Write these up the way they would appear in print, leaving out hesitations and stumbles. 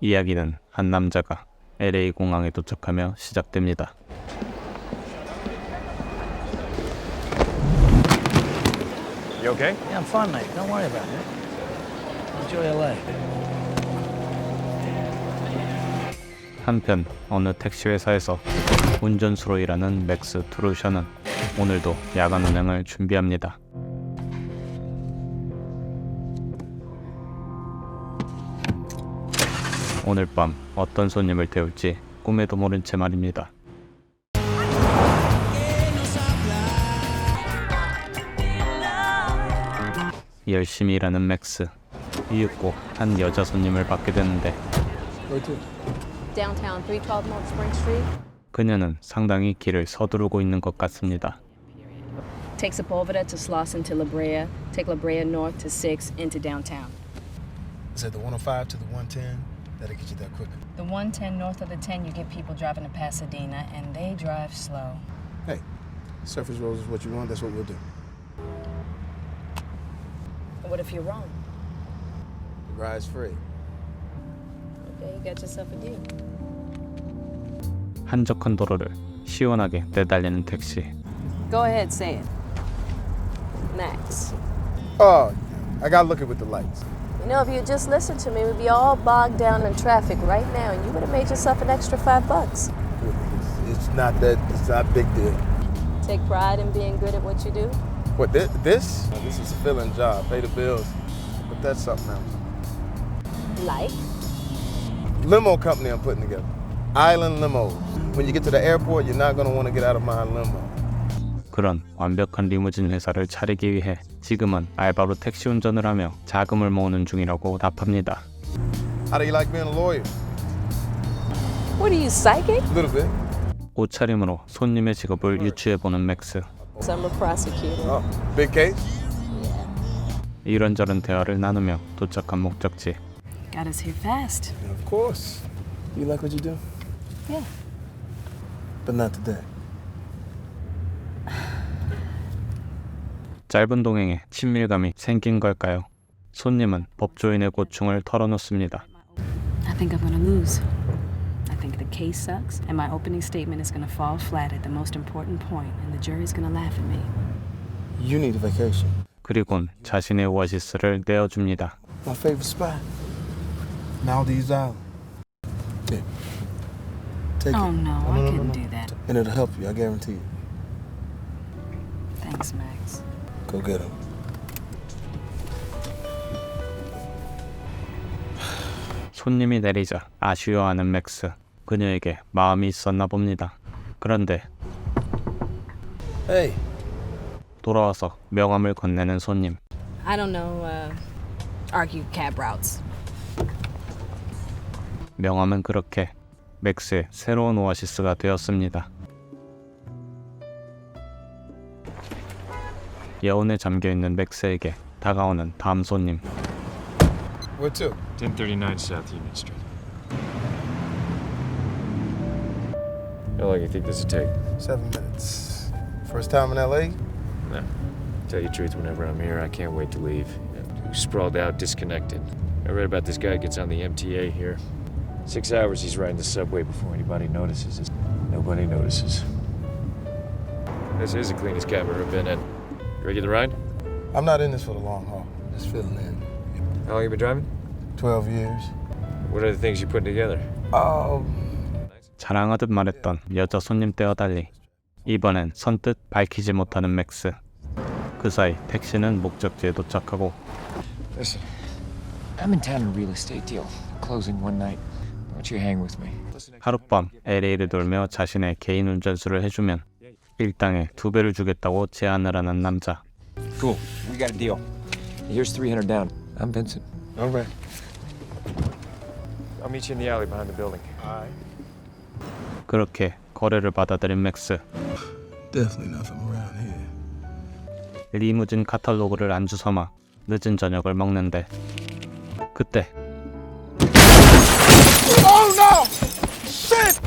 이야기는 한 남자가 LA 공항에 도착하며 시작됩니다. You okay? Yeah, I'm fine, mate. Don't worry about it. Enjoy LA. 한편 어느 택시 회사에서 운전수로 일하는 맥스 트루셔는 오늘도 야간 운행을 준비합니다. 오늘 밤 어떤 손님을 태울지 꿈에도 모른 채 말입니다. 열심히 일하는 맥스. 이윽고 한 여자 손님을 받게 되는데 Downtown 312 North Spring Street. 그녀는 상당히 길을 서두르고 있는 것 같습니다. Take Sepulveda to Slauson to La Brea. Take La Brea north to 6 into downtown. Is it the 105 to the 110? That'll get you there quicker. The 110 north of the 10, you get people driving to Pasadena, and they drive slow. Hey, surface roads is what you want, that's what we'll do. What if you're wrong? The ride's free. Okay, you got yourself a deal. 한적한 도로를 시원하게 내달리는 택시. Go ahead, say it. Max. Oh, I gotta look it with the lights. You know, if you just listened to me, we'd be all bogged down in traffic right now, and you would have made yourself an extra $5. It's not a big deal. Take pride in being good at what you do. What, this? This is a filling job, pay the bills, but that's something else. Like? Limo company I'm putting together. Island limos. When you get to the airport, you're not gonna want to get out of my limo. 그런 완벽한 리무진 회사를 차리기 위해 지금은 알바로 택시 운전을 하며 자금을 모으는 중이라고 답합니다. How do you like being a lawyer? What are you, psychic? A little bit. 옷차림으로 손님의 직업을 유추해보는 맥스. So I'm a prosecutor. Oh, big case? 이런저런 대화를 나누며 도착한 목적지. Got us here fast. Of course. You like what you do? Yeah. But not today. 짧은 동행에 친밀감이 생긴 걸까요? 손님은 법조인의 고충을 털어놓습니다. I think I'm gonna lose. I think the case sucks, and my opening statement is gonna fall flat at the most important point, and the jury's gonna laugh at me. You need a vacation. 그리곤 자신의 오아시스를 내어줍니다. My favorite spot. Maldives Island. Yeah. Take Oh it. no, I couldn't do that. And it'll help you, I guarantee you. Thanks, Max. Go get him. 손님이 내리자 아쉬워하는 맥스. 그녀에게 마음이 있었나 봅니다. 그런데 Hey. 돌아와서 명함을 건네는 손님. I don't know, argue cab routes. 명함은 그렇게 맥스의 새로운 오아시스가 되었습니다. 여운에 잠겨있는 맥스에게 다가오는 다음 손님. Where to? 1039 South Union Street. How long do you think this will take? 7 minutes. First time in LA? No. Tell you the truth, whenever I'm here, I can't wait to leave. Sprawled out, disconnected. I read about this guy who gets on the MTA here. 6 hours he's riding the subway before anybody notices. Nobody notices. This is the cleanest cab I've ever been in. You ready to ride? I'm not in this for the long haul. Just filling in. How long you been driving? 12 years. What are the things you put together? 자랑하듯 말했던 여자 손님 때와 달리 이번엔 선뜻 밝히지 못하는 맥스. 그 사이 택시는 목적지에 도착하고 Listen, I'm in town on a real estate deal. Closing one night. Why don't you hang with me? 하룻밤 LA를 돌며 자신의 개인 운전수를 해주면 일당의 2배를 주겠다고 제안을 하는 남자. Cool. We got a deal. Here's 300 down. I'm Vincent. All right. I'll meet you in the alley behind the building. All right. 그렇게 거래를 받아들인 맥스. Definitely nothing around here. 리무진 카탈로그를 안주 삼아 늦은 저녁을 먹는데 그때 Oh no! Shit!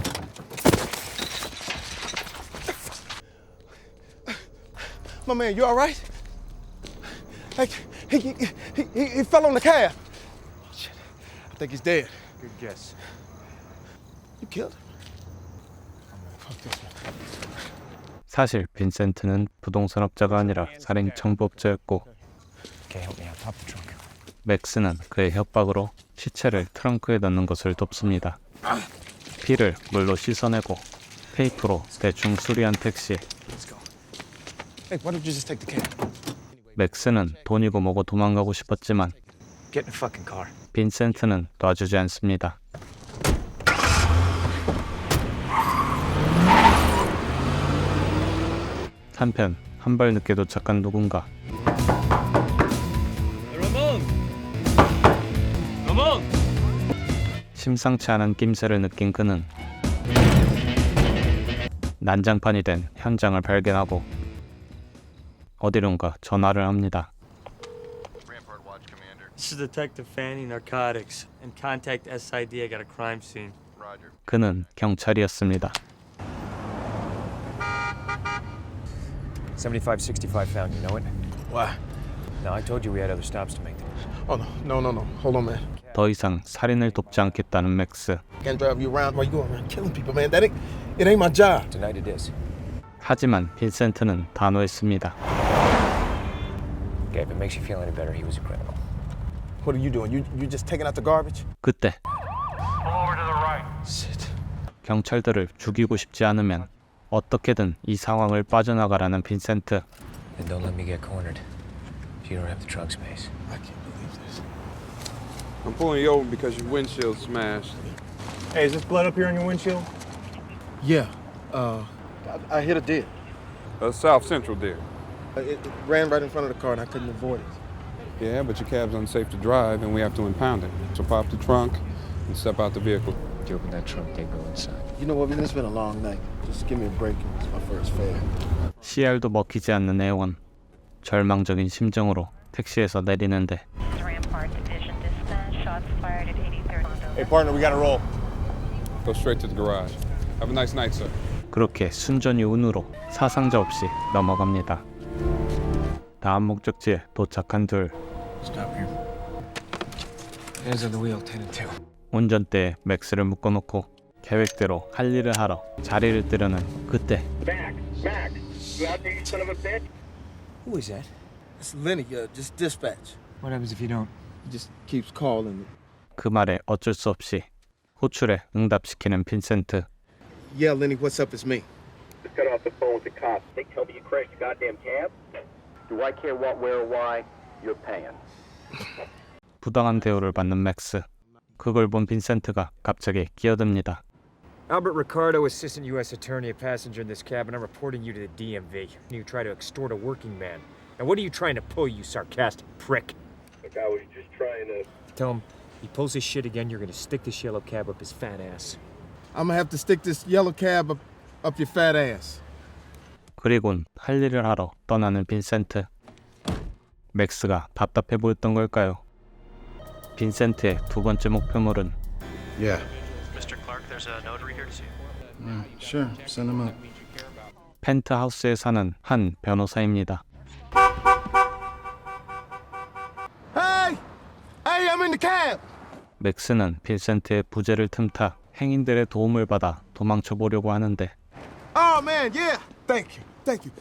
My man, you all right? Like, he fell on the cab. Shit, I think he's dead. Good guess. You killed him. 사실 빈센트는 부동산업자가 아니라 살인 청부업자였고 Okay, help me out. Pop the trunk. 맥스는 그의 협박으로 시체를 트렁크에 넣는 것을 돕습니다. 피를 물로 씻어내고 테이프로 대충 수리한 택시. Hey, why don't you just take the cab? 맥스는 돈이고 뭐고 도망가고 싶었지만 Get in the fucking car. 빈센트는 놔주지 않습니다. 한편 한 발 늦게 도착한 누군가. 심상치 않은 낌새를 느낀 그는 난장판이 된 현장을 발견하고 어디론가 전화를 합니다. This is Detective Fanny Narcotics. And contact SID. I got a crime scene. 그는 경찰이었습니다. 7565 found. You know it? Why? No, I told you we had other stops to make. Oh no. Hold on, man. 더 이상 살인을 돕지 않겠다는 맥스. Can't drive you around while you going around killing people, man. It ain't my job. Tonight it is. 하지만 빈센트는 단호했습니다. Okay, if it makes you feel any better, he was a criminal. What are you doing? You just taking out the garbage? 그때 경찰들을 죽이고 싶지 않으면 어떻게든 이 상황을 빠져나가라는 빈센트. Then don't let me get cornered. If you don't have the trunk space. I can't believe this. I'm pulling you over because your windshield's smashed. Hey, is this blood up here on your windshield? Yeah. I hit a deer. South Central deer. It ran right in front of the car and I couldn't avoid it. Yeah, but your cab's unsafe to drive and we have to impound it. So pop the trunk and step out the vehicle. If you open that trunk, they go inside. You know what, man? It's been a long night. Just give me a break. It's my first fail. CR도 먹히지 않는 애원. 절망적인 심정으로 택시에서 내리는데 Rampart Division dispatch. Shots fired at 83rd. Hey, partner, we gotta roll. Go straight to the garage. Have a nice night, sir. 그렇게 순전히 운으로 사상자 없이 넘어갑니다. 다음 목적지에 도착한 둘. Stop here. Hands on the wheel, 10 and 2. 운전대에 맥스를 묶어놓고 계획대로 할 일을 하러 자리를 뜨려는 그때 Who is that? It's Lenny. Just dispatch. What happens if you don't? He just keeps calling me. 그 말에 어쩔 수 없이 호출에 응답시키는 빈센트. Yeah, Lenny, what's up? It's me. Just got off the phone with the cops. They tell me you crashed your goddamn cab? Do I care what, where, or why? You're paying. 부당한 대우를 받는 맥스. 그걸 본 빈센트가 갑자기 끼어듭니다. Albert Ricardo, Assistant U.S. Attorney, a passenger in this cab, and I'm reporting you to the DMV. You try to extort a working man. Now, what are you trying to pull, you sarcastic prick? Look, I was just trying to... Tell him, he pulls his shit again, you're gonna stick this yellow cab up his fat ass. I'm gonna have to stick this yellow cab up your fat ass. 그리곤 할 일을 하러 떠나는 빈센트. 맥스가 답답해 보였던 걸까요? 빈센트의 두 번째 목표물은 Yeah. Mr. Clark, there's a notary here to see you. Yeah, sure. Send him up. 펜트하우스에 사는 한 변호사입니다. Hey! Hey, I'm in the cab! 맥스는 빈센트의 부재를 틈타 행인들의 도움을 받아 도망쳐 보려고 하는데 Oh, man, yeah! Thank you.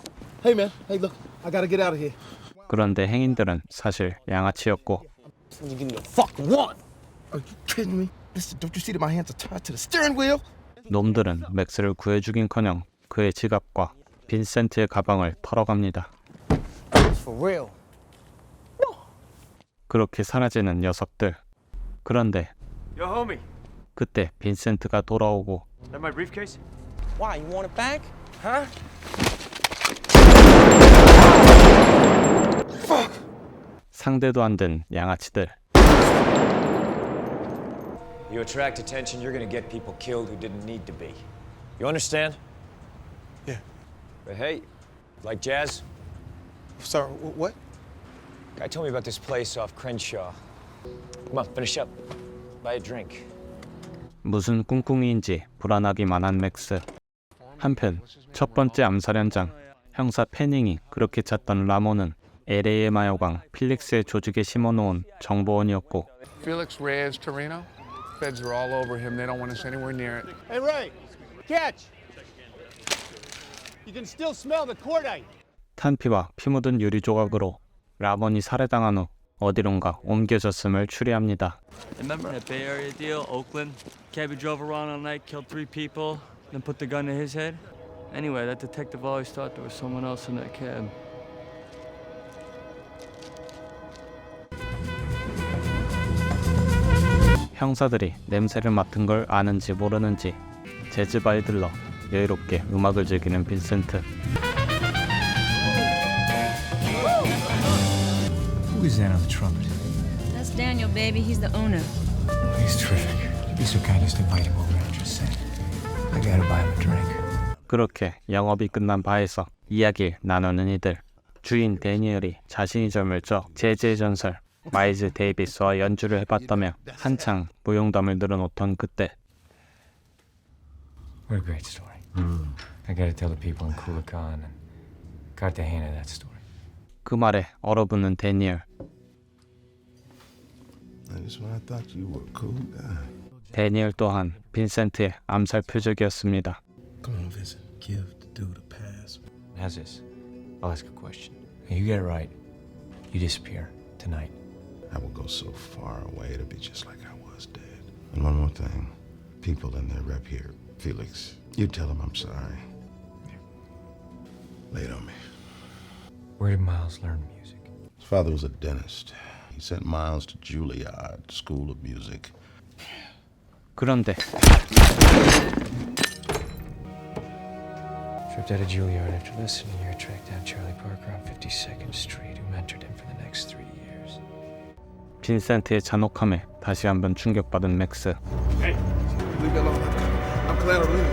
Hey, man. Hey, look. I gotta get out of here. 그런데 행인들은 사실 양아치였고 You give me the fuck one! Are you kidding me? Listen, don't you see that my hands are tied to the steering wheel? 놈들은 맥스를 구해주긴커녕 그의 지갑과 빈센트의 가방을 털어갑니다. For real. 그렇게 사라지는 녀석들. 그런데 Yo, homie. 그때 빈센트가 돌아오고 That my briefcase? Why? You want it back? Huh? 상대도 안 된 양아치들. You attract attention, you're gonna get people killed who didn't need to be. You understand? Yeah. But hey, like jazz? Sorry, what? Guy told me about this place off Crenshaw. Come on, finish up. Buy a drink. 무슨 꿍꿍이인지 불안하기만 한 맥스. 한편 첫 번째 암살 현장 형사 패닝이 그렇게 찾던 라몬은 LA의 마요광 필릭스의 조직에 심어놓은 정보원이었고 Felix Reyes Torino? Feds are all over him. They don't want us anywhere near it. Hey, Ray, catch! You can still smell the cordite. 탄피와 피 묻은 유리 조각으로 라몬이 살해당한 후 어디론가 옮겨졌음을 추리합니다. Remember that Bay Area deal, Oakland? Cabby drove around all night, killed 3 people, then put the gun to his head? Anyway, that detective always thought there was someone else in that cab. 형사들이 냄새를 맡은 걸 아는지 모르는지 재즈바에 들러 여유롭게 음악을 즐기는 빈센트. Who is that on the trumpet? That's Daniel, baby. He's the owner. He's terrific. Be so kind as to invite him over and just say, I gotta buy him a drink. 그렇게 영업이 끝난 바에서 이야기를 나누는 이들. 주인 데니얼이 자신이 젊을 적 재즈의 전설 마일즈 데이비스와 연주를 해봤다며 한창 무용담을 늘어놓던 그때 What a great story. I gotta tell the people in Kulikan and Cartagena that story. 그 말에 얼어붙는 데니얼. That's when I thought you were a cool guy. 데니얼 또한 빈센트의 암살 표적이었습니다. Come on, Vincent. Give the dude a pass. How's this? I'll ask a question. You get it right. You disappear tonight. I will go so far away to be just like I was dead. And one more thing. People in their rep here, Felix, you tell them I'm sorry. Lay it on me. Where did Miles learn music? His father was a dentist. He sent Miles to Juilliard School of Music. 그런데 Tripped out of Juilliard after less than a year, tracked down Charlie Parker on 52nd Street, who mentored him for the next 3 years. 빈센트의 잔혹함에 다시 한번 충격받은 맥스. Hey, leave me alone. I'm glad I'm in.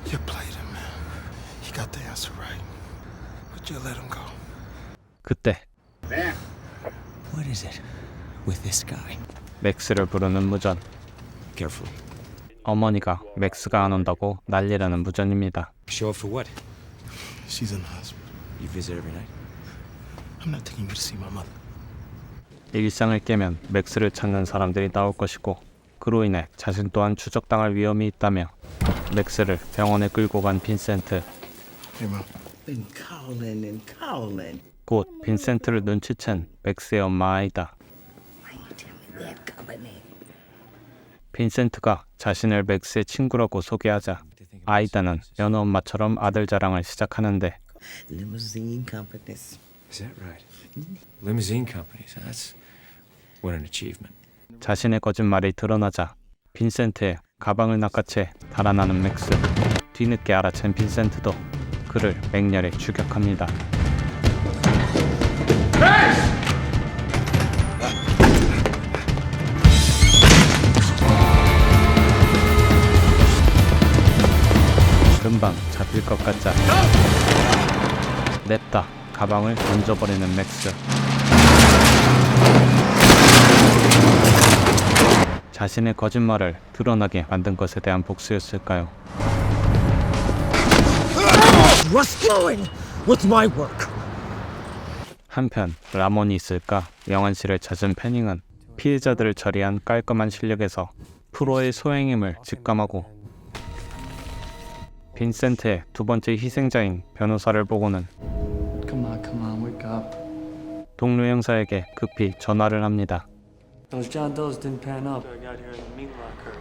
You played him, man. He got the answer right. But you let him go. 그때 What is it with this guy? 맥스를 부르는 무전. Carefully. 어머니가 맥스가 안 온다고 난리라는 무전입니다. Show up for what? She's in the hospital. You visit every night? I'm not taking you to see my mother. 일상을 깨면 맥스를 찾는 사람들이 나올 것이고 그로 인해 자신 또한 추적당할 위험이 있다며 맥스를 병원에 끌고 간 빈센트. Hey, Mom. Been calling and calling. 곧 빈센트를 눈치챈 맥스의 엄마 아이다. 빈센트가 자신을 맥스의 친구라고 소개하자 아이다는 여느 엄마처럼 아들 자랑을 시작하는데 Limousine companies. Is that right? Limousine companies. That's what an achievement. 자신의 거짓말이 드러나자 빈센트의 가방을 낚아채 달아나는 맥스. 뒤늦게 알아챈 빈센트도 그를 맹렬히 추격합니다. 금방 잡힐 것 같자 냅다 가방을 던져버리는 맥스. 자신의 거짓말을 드러나게 만든 것에 대한 복수였을까요? What's going? What's my work? 한편 라몬이 있을까 영안실을 찾은 패닝은 피해자들을 처리한 깔끔한 실력에서 프로의 소행임을 직감하고 빈센트의 두 번째 희생자인 변호사를 보고는 Come on, wake up. 동료 형사에게 급히 전화를 합니다. Those John Does didn't pan up. I got here in the meat locker.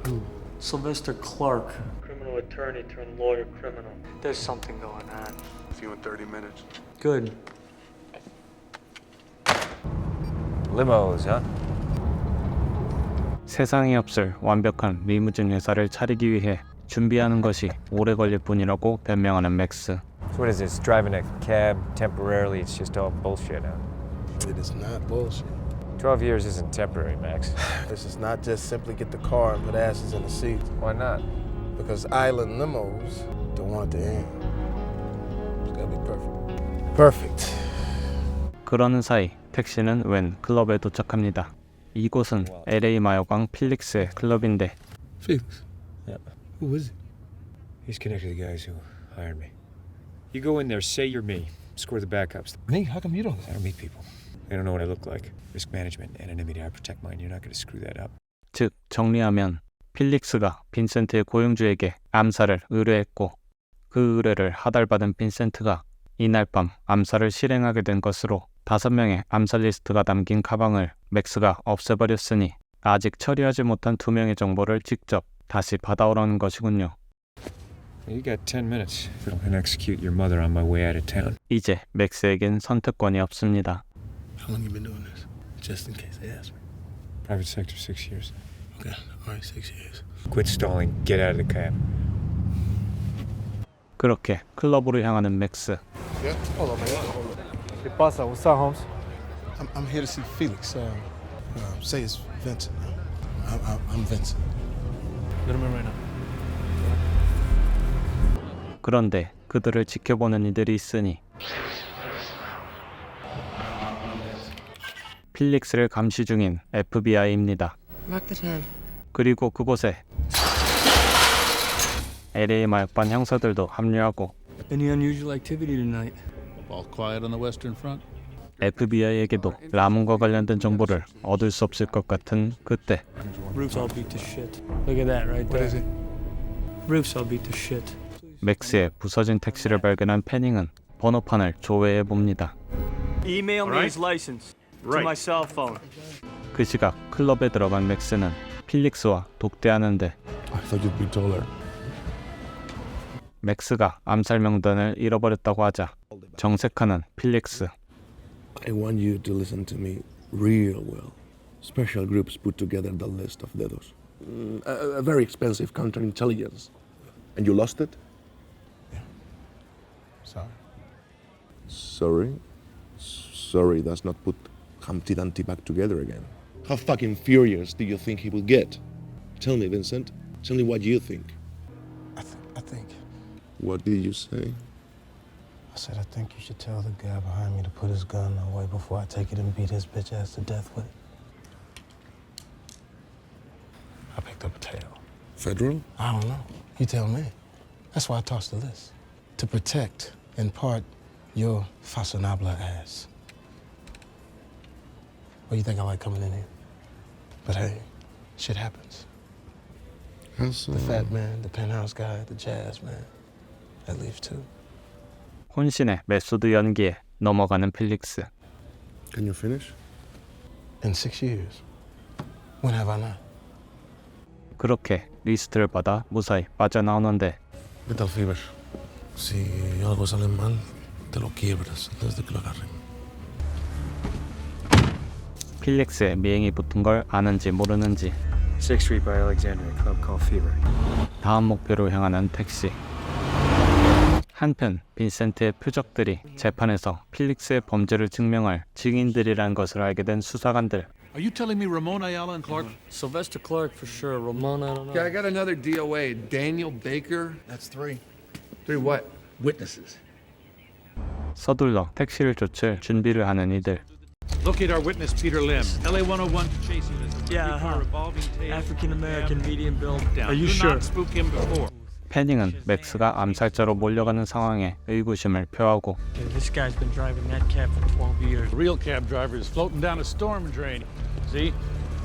Who? Sylvester Clark. Criminal attorney turned lawyer criminal. There's something going on. See you in 30 minutes. Good. Limos, huh? 세상에 없을 완벽한 리무진 회사를 차리기 위해 준비하는 것이 오래 걸릴 뿐이라고 변명하는 맥스. So what is this? Driving a cab temporarily? It's just all bullshit, huh? It is not bullshit. 12 years isn't temporary, Max. This is not just simply get the car and put asses in the seat. Why not? Because Island Limos don't want it to end. It's gotta be perfect. Perfect. 그러는 사이 택시는 웬 클럽에 도착합니다. 이곳은 LA 마요광 필릭스의 클럽인데 Felix. Yeah. Who is it? He's connected to the guys who hired me. You go in there, say you're me, score the backups. Me? How come you don't? I don't meet people. They don't know what I look like. Risk management, anonymity, I protect mine. You're not going to screw that up. 즉 정리하면 필릭스가 빈센트의 고용주에게 암살을 의뢰했고 그 의뢰를 하달받은 빈센트가 이날 밤 암살을 실행하게 된 것으로 5명의 암살 리스트가 담긴 가방을 맥스가 없애버렸으니 아직 처리하지 못한 2명의 정보를 직접 다시 받아오라는 것이군요. You got 10 minutes. If I don't execute your mother on my way out of town. 이제 맥스에겐 선택권이 없습니다. How long you been doing this? Just in case they ask me. Private sector, 6 years. Okay, all right, 6 years. Quit stalling. Get out of the cab. 그렇게 클럽으로 향하는 맥스. Yeah? Hold on, man. Hold on. ¿Qué pasa? What's up, Holmes? I'm here to see Felix. Say it's Vincent. I'm Vincent. Let him in right now. 그런데 그들을 지켜보는 이들이 있으니 필릭스를 감시 중인 FBI입니다. Mark the time. 그리고 그곳에 LA 마약반 형사들도 합류하고 Any unusual activity tonight? All quiet on the Western Front. FBI에게도 라문과 관련된 정보를 얻을 수 없을 것 같은 그때 Roof's all beat to shit. Look at that right there. What is it? Roof's all beat to shit. 맥스의 부서진 택시를 발견한 패닝은 번호판을 조회해 봅니다. Email me his license to my cell phone. 그 시각 클럽에 들어간 맥스는 필릭스와 독대하는데 I thought you'd be taller. 맥스가 암살 명단을 잃어버렸다고 하자 정색하는 필릭스. I want you to listen to me real well. Special groups put together the list of dedos. A very expensive counterintelligence. And you lost it? Sorry. Sorry? Sorry does not put Humpty Dumpty back together again. How fucking furious do you think he will get? Tell me, Vincent. Tell me what you think. I think. What did you say? I said I think you should tell the guy behind me to put his gun away before I take it and beat his bitch ass to death with it. I picked up a tail. Federal? I don't know. You tell me. That's why I tossed the list. To protect, in part, your fashionable ass. Well, you think I like coming in here? But hey, shit happens. The fat man, the penthouse guy, the jazz man. That leaves two. 혼신의 메소드 연기에 넘어가는 필릭스. Can you finish? In 6 years. When have I not? 그렇게 리스트를 받아 무사히 빠져나오는데 ¿Qué tal, Fever? Si algo sale mal, te lo quiebras antes de que lo agarren. 필릭스의 미행이 붙은 걸 아는지 모르는지 6th Street by Alexandria, club called Fever. 다음 목표로 향하는 택시. 한편 빈센트의 표적들이 재판에서 필릭스의 범죄를 증명할 증인들이란 것을 알게 된 수사관들. Are you telling me Ramon Ayala and Clark? Sylvester Clark for sure. Ramon, I don't know. Okay, I got another DOA. Daniel Baker. That's 3. 3 what? Witnesses. 서둘러 택시를 쫓을 준비를 하는 이들. Locate our witness, Peter Lim. LA 101 to chase him. Yeah, revolving tape. African American, medium build. Down. Are you Do sure? not spook him before. 패닝은 맥스가 암살자로 몰려가는 상황에 의구심을 표하고 Okay, this guy's been driving that cab for 12 years. The real cab driver is floating down a storm drain. See?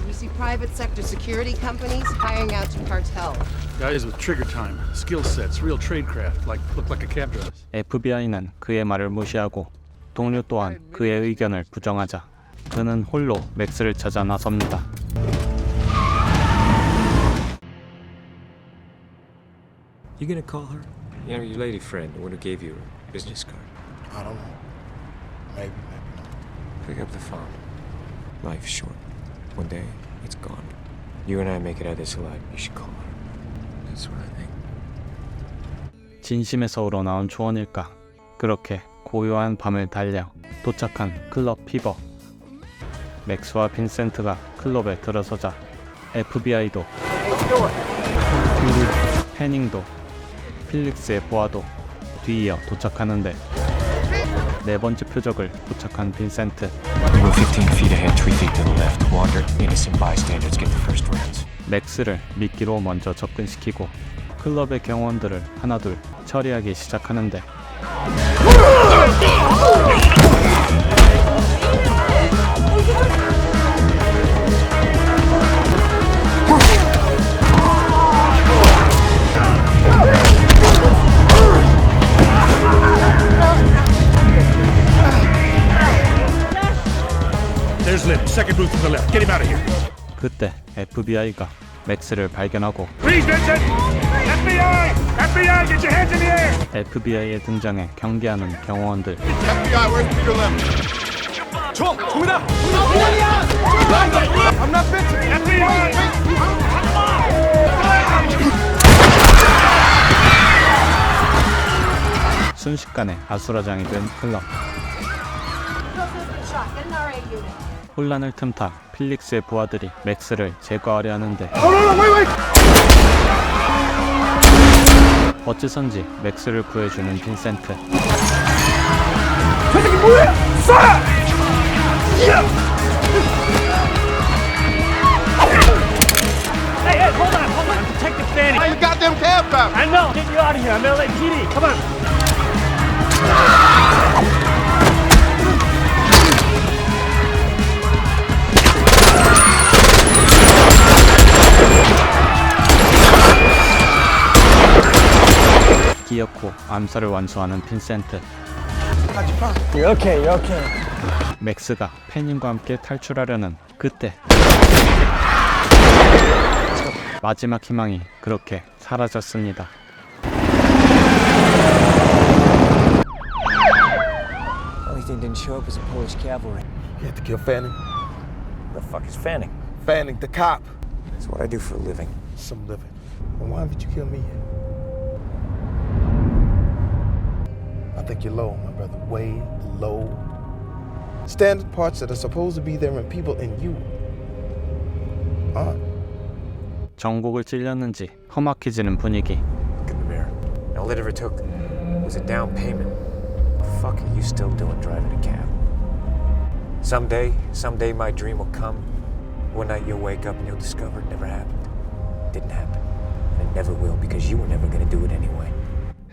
You see private sector security companies hiring out to cartels. Guys with trigger time, skill sets, real tradecraft, look like a cab driver. FBI는 그의 말을 무시하고 동료 또한 그의 의견을 부정하자 그는 홀로 맥스를 찾아 나섭니다. You gonna call her? You know, your lady friend, the one who gave you a business card. I don't know. Maybe not. Pick up the phone. Life's short. One day, it's gone. You and I make it out of this alive. You should call her. That's what I think. 진심에서 우러나온 조언일까? 그렇게 고요한 밤을 달려 도착한 클럽 피버. 맥스와 빈센트가 클럽에 들어서자 FBI도 패닝도 필릭스의 보아도 뒤이어 도착하는데 네 번째 표적을 도착한 빈센트. Move 15 feet ahead, 3 feet to the left. Wander, innocent bystanders get the first rounds. 맥스를 미끼로 먼저 접근시키고 클럽의 경호원들을 하나둘 처리하기 시작하는데 There's Lynn. Second booth to the left. Get him out of here. 그때 FBI가 맥스를 발견하고 Freeze, Vincent! FBI! FBI, get your hands in the air! FBI의 등장에 경계하는 경호원들. FBI, where's Peter Lemon? 총! 총이다! I'm not Vincent! FBI! 순식간에 아수라장이 된 클럽. 혼란을 틈타 필릭스의 부하들이 맥스를 제거하려 하는데 어째선지 맥스를 구해주는 빈센트. Hey, hold on. I'm Detective Fanning. Why you goddamn cab driver? I know. Get you out of here. I'm LAPD. Come on. 기어코 암살을 완수하는 빈센트. You're okay. You're okay. 맥스가 패닝과 함께 탈출하려는 그때 마지막 희망이 그렇게 사라졌습니다. Only thing didn't show up was the Polish cavalry. You had to kill Fanning? The fuck is Fanning? Fanning, the cop. That's what I do for a living. Some living. Well, why haven't you killed me yet? I think you're low, my brother. Way low. Standard parts that are supposed to be there in people in you aren't. 정곡을 찔렸는지 험악해지는 분위기. Look in the mirror. All it ever took was a down payment. What the fuck are you still doing driving a cab? Someday my dream will come. One night you'll wake up and you'll discover it never happened. It didn't happen. And it never will because you were never gonna do it anyway.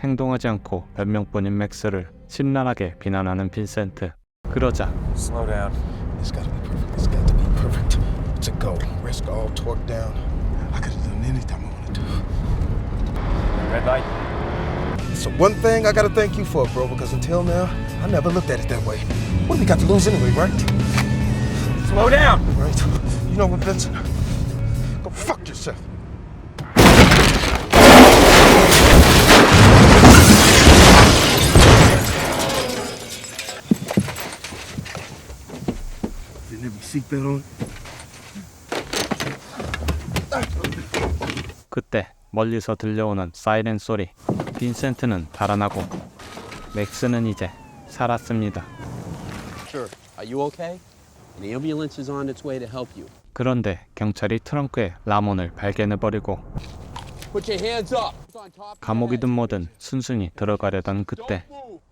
행동하지 않고 변명뿐인 맥스를 신랄하게 비난하는 빈센트. 그러자 Slow down. It's gotta be perfect. It's got to be perfect. It's a go. Risk all torque down. I could have done anything I wanted to. Red light. So one thing I gotta thank you for, bro, because until now, I never looked at it that way. What do we got to lose anyway, right? Slow down. Right. You know what, Vincent? Go fuck yourself. Didn't have your seatbelt on. 그때 멀리서 들려오는 사이렌 소리. 빈센트는 달아나고 맥스는 이제 살았습니다. Sure. Are you okay? The ambulance is on its way to help you. 그런데 경찰이 트렁크에 라몬을 발견해버리고 Put your hands up. 감옥이든 뭐든 순순히 들어가려던 그때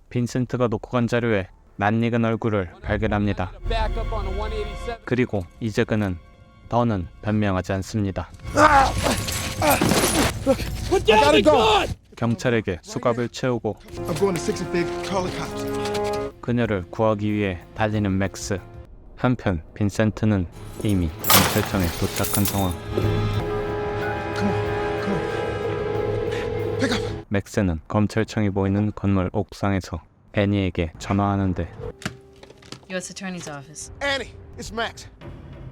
빈센트가 놓고 간 자료에 낯익은 얼굴을 발견합니다. Back up on the 187. 그리고 이제 그는 더는 변명하지 않습니다. Put down the gun! 경찰에게 수갑을 채우고 I'm going to 65 call the cops. 그녀를 구하기 위해 달리는 맥스. 한편 빈센트는 이미 경찰청에 도착한 상황. 맥스는 검찰청이 보이는 건물 옥상에서 애니에게 전화하는데 U.S. Attorney's Office. Annie, it's Max.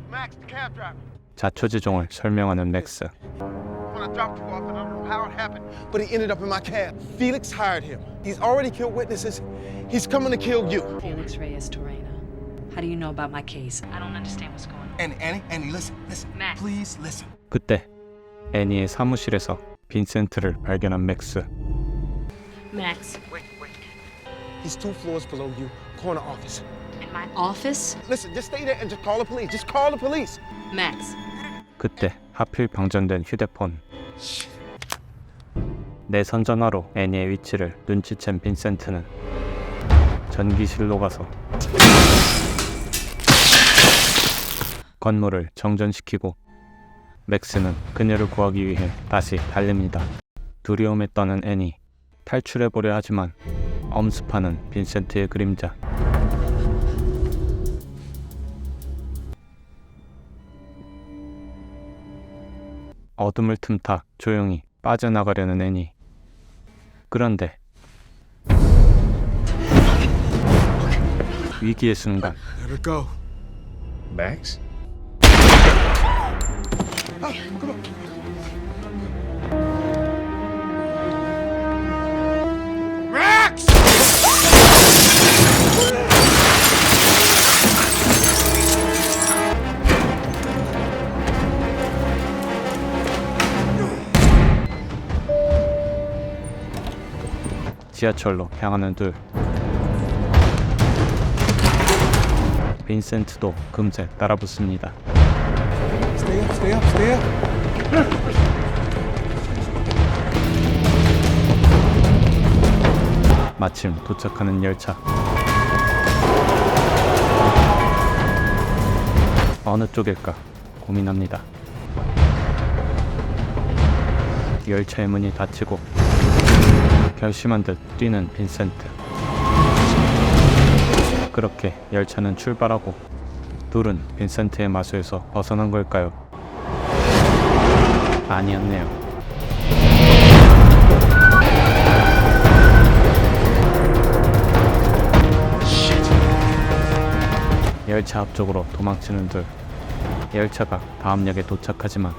Max, the cab driver. 자초지종을 설명하는 맥스. When I dropped you off, and I don't know how it happened, but he ended up in my cab. Felix hired him. He's already killed witnesses. He's coming to kill you. Felix Reyes Torrena. How do you know about my case? I don't understand what's going on. Annie, listen. Max. Please listen. 그때 애니의 사무실에서 빈센트를 발견한 맥스. Max. Wait. He's 2 floors below you, corner office. In my office? Listen, just stay there and just call the police. Just call the police. Max. 그때 하필 방전된 휴대폰. 내 선전화로 애니의 위치를 눈치챈 빈센트는 전기실로 가서 건물을 정전시키고 맥스는 그녀를 구하기 위해 다시 달립니다. 두려움에 떠는 애니. 탈출해보려 하지만 엄습하는 빈센트의 그림자. 어둠을 틈타 조용히 빠져나가려는 애니. 그런데 위기의 순간 Let her go. Max? Come on. Max! 지하철로 향하는 둘. 빈센트도 금세 따라붙습니다. Stay up, stay up, stay up. 마침 도착하는 열차. 어느 쪽일까 고민합니다. 열차의 문이 닫히고 결심한 듯 뛰는 빈센트. 그렇게 열차는 출발하고 둘은 빈센트의 마수에서 벗어난 걸까요? 아니었네요. 열차 앞쪽으로 도망치는 둘. 열차가 다음 역에 도착하지만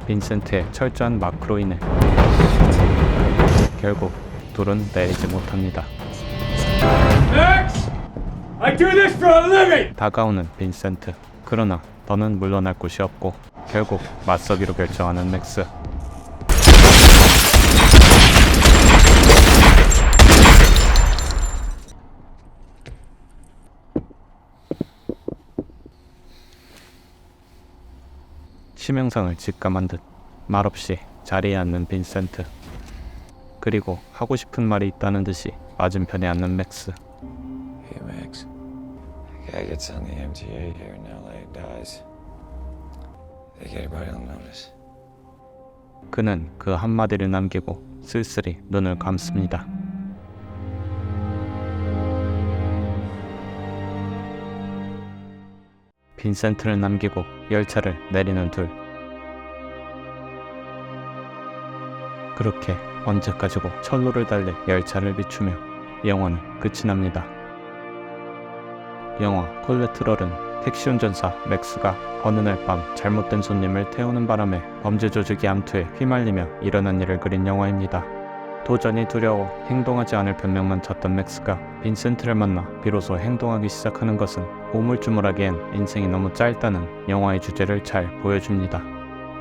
빈센트의 철저한 마크로 인해 결국 둘은 내리지 못합니다. Max! I do this for a living! 다가오는 빈센트. 그러나 더는 물러날 곳이 없고 결국 맞서기로 결정하는 맥스. 치명상을 직감한 듯 말없이 자리에 앉는 빈센트. 그리고 하고 싶은 말이 있다는 듯이 맞은편에 앉는 맥스. Hey, Max. A guy gets on the MTA here in LA, dies. They get it right on notice. 그는 그 한마디를 남기고 쓸쓸히 눈을 감습니다. 빈센트를 남기고 열차를 내리는 둘. 그렇게 언제까지고 철로를 달릴 열차를 비추며 영화는 끝이 납니다. 영화 콜레트럴은 택시 운전사 맥스가 어느 날 밤 잘못된 손님을 태우는 바람에 범죄 조직의 암투에 휘말리며 일어난 일을 그린 영화입니다. 도전이 두려워 행동하지 않을 변명만 찾던 맥스가 빈센트를 만나 비로소 행동하기 시작하는 것은 우물쭈물하기엔 인생이 너무 짧다는 영화의 주제를 잘 보여줍니다.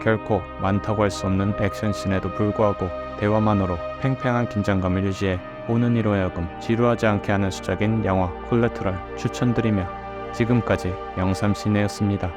결코 많다고 할 수 없는 액션씬에도 불구하고 대화만으로 팽팽한 긴장감을 유지해 보는 이로 하여금 지루하지 않게 하는 수작인 영화 콜레트럴 추천드리며 지금까지 영삼시네였습니다.